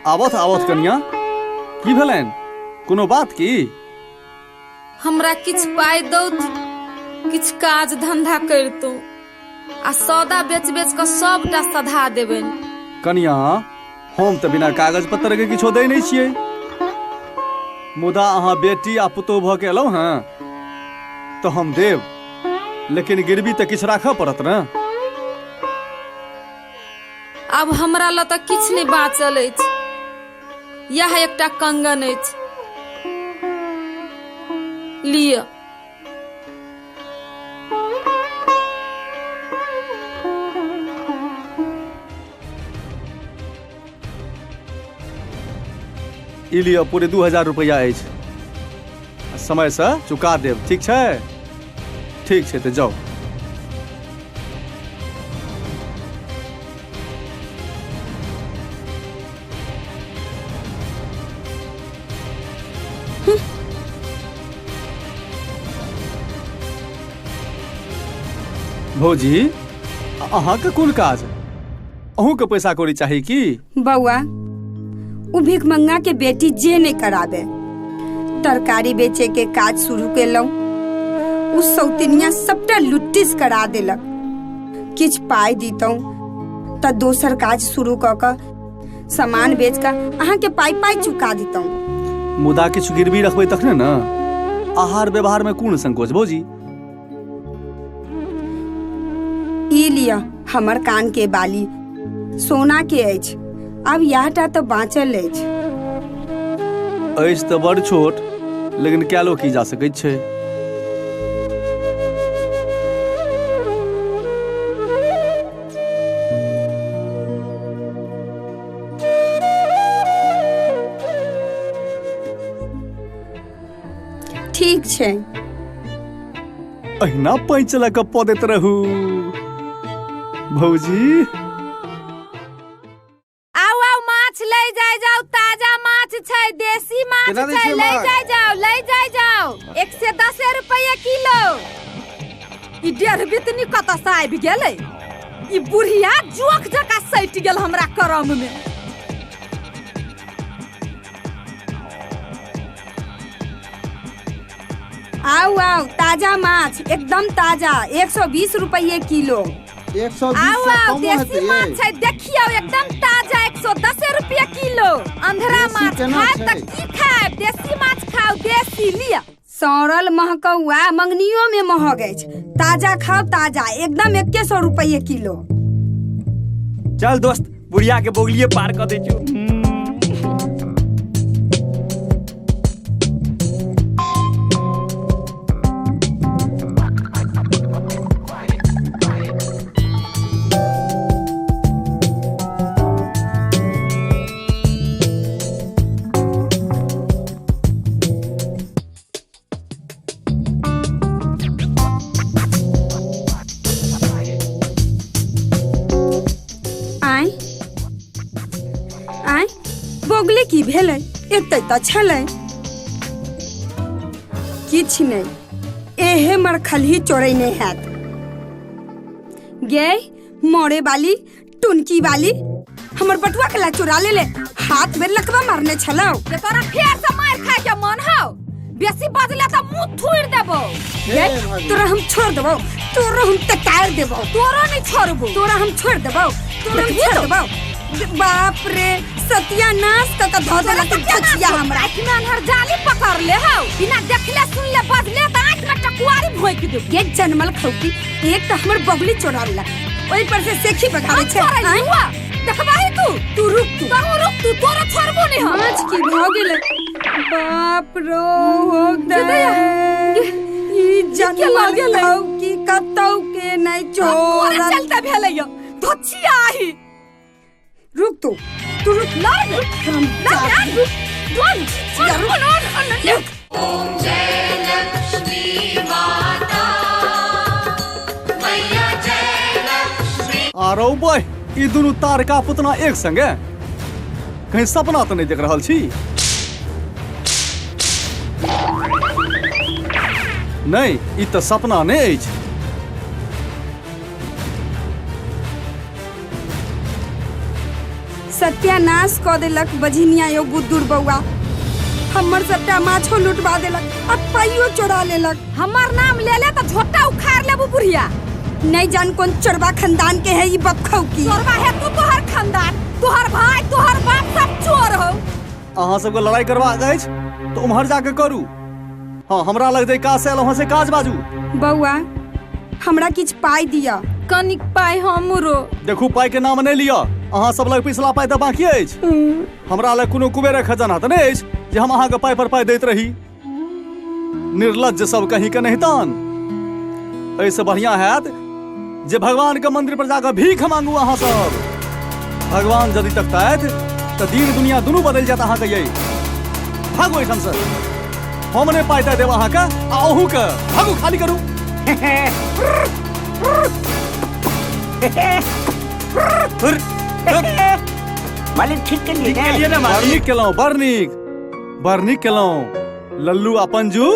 आवत आवत कनिया की भेलन? कोनो बात की? हमरा किछ पाई दौत, किछ काज धंधा करतौ आ सौदा बेच बेच के सबटा सधा देबन। कनिया हम तो बिना कागज पत्र के किछो दे नहीं छियै, मुदा अहाँ बेटी आ पुतोह भ के एलौ हैं तो हम देव, लेकिन गिरवी तो किछ राखऽ पड़त न। अब हमरा ल त किछ नहीं बाचल अछि, यह एकटा कंगन अछि, लिअ। ई लिअ पूरे 2000 रुपया अछि, समय से चुका देब, ठीक छै? ठीक छै तो जाओ। भौजी अहाँ के कोन काज? अहूँ के पैसा कौड़ी चाही की? बउआ उ भीख मंगा के बेटी जे नहीं कराबे, तरकारी बेचे के काज शुरू केलौ, उ सौतिनिया सबटा लुट्टिस करा देलक। किछ पाई दीतौ त दोसर काज शुरू क क सामान बेच का अहाँ के पाई पाई चुका दीतौ। मुदा किछु गिरवी रखबै तखने न। आहार व्यवहार में कोन संकोच भौजी? ई लिया हमर कान के बाली, सोना के अछि, अब यहटा तो बाँचल अछि। अछि तो बड़ छोट, लेकिन कैलो की जा सकैत छै। ठीक छै, अहिना पैंच लऽ कऽ पदैत रहू भौजी। आओ आओ माछ ले जाय जाओ, ताजा माछ छै, देसी माछ छै, ले जाय जाओ, ले जाय जाओ। 110 रुपया किलो। ई डेढ़ बितनी कत से आबि गेलै? ई बुढ़िया जोक जका सटि गेल हमरा करम में। आओ आओ, ताजा माछ एकदम ताजा, 120 रुपये किलो। 120 आओ देसी माछ छै, देखियो एकदम ताजा, 110 रुपया किलो। अंधरा माछ खाए त की खाए? देसी माछ खाओ, देसी लिया। सड़ल महकौआ मंगनियो में महग अछि, ताजा खाओ ताजा, एकदम 100 रुपये किलो। चल दोस्त, बुढ़िया के बोगलिए पार कर दे छो। बोगले की भेलै? एतै त छलै किछ नहीं, एहे मर खलही चोरै नहीं हैत। गे मोरे वाली, टुनकी वाली, हमर बटुआ के ला चुरा ले, हाथ में लकवा मारने छलौ। जे तोरा फेर से मार खाए के मन हौ, बेसी बजले त मुंह थूड़ देबो। गे तोरा हम छोड़ देबो, तोरा हम तकाड़ देबो। तोरा नहीं छोड़बो, तोरा हम छोड़ देबो, तोरा हम छोड़ देबो। बाप रे, सत्यानाश क क धो देला त छछिया हमरा। आँख में अनहर जाली पकड़ ले हौ, बिना देखले सुनले बजले त आँख में टकुआरी भोंक दे। ये जनमल खौकी, एक त हमर बगली चोरा लेला, ओइ पर से सेखी बगावे छै। देखबाही तू रुक, तू तोरा छोड़बो नहीं हम। माछ की भ गेलै? बाप रो हो दे, ई जनमल खौकी कतौ के नहीं छोड़ा। चलते भेलै यो धोछिया आही। रुक तू रुक, ना रुक। ओम जय लक्ष्मी माता मैया, जय लक्ष्मी। आरो बय, ई दुनू तारका पुतना एक संगे कहीं सपना तो नहीं देख रहल छी? नहीं, ई तो सपना नहीं अछि। सत्यानाश क देलक बझिनिया यो बुद्धुर बउआ। हमर सबटा माछो लुटवा देलक और पाइयो चोरा लेलक। हमर नाम ले ले तो झोटा उखाड़ लेबू बुढ़िया। नहीं जान कौन चोरबा खानदान के है ये बपखौ की। चोरबा है तू, तोहर खानदान, तोहर भाई, तोहर बाप सब चोर हो। अहाँ सबके लड़ाई करवा गए तो उम्हर जाके करू। हाँ, हमरा लग जाए काज से वहाँ से काज बाजू। बउआ हमरा किछ पाई दिया। कनिक पाई हमरो। देखू पाई के नाम नहीं लिया। अहाँ सब लग पिछला पाई तो बाकी अछि। हमरा लग कोनो कुबेर खजाना तो नहीं अछि जे हम अहाँ के पाई पर पाई दैत रही। निर्लज्ज सब कहीं के नहीं तान। ऐसे बढ़िया हैत जे भगवान के मंदिर पर जाकर भीख मांगू। अहाँ सब भगवान यदि तकताइत तो दीन दुनिया दोनों बदल जाता। अहाँ के भागो एठाम से। हम नहीं पाई देव अहाँ के अहू के। भागू, खाली करू। मालिक ठीक के लिए बड़ नीक केलौं, बड़ नीक केलौं। लल्लू आ पंजू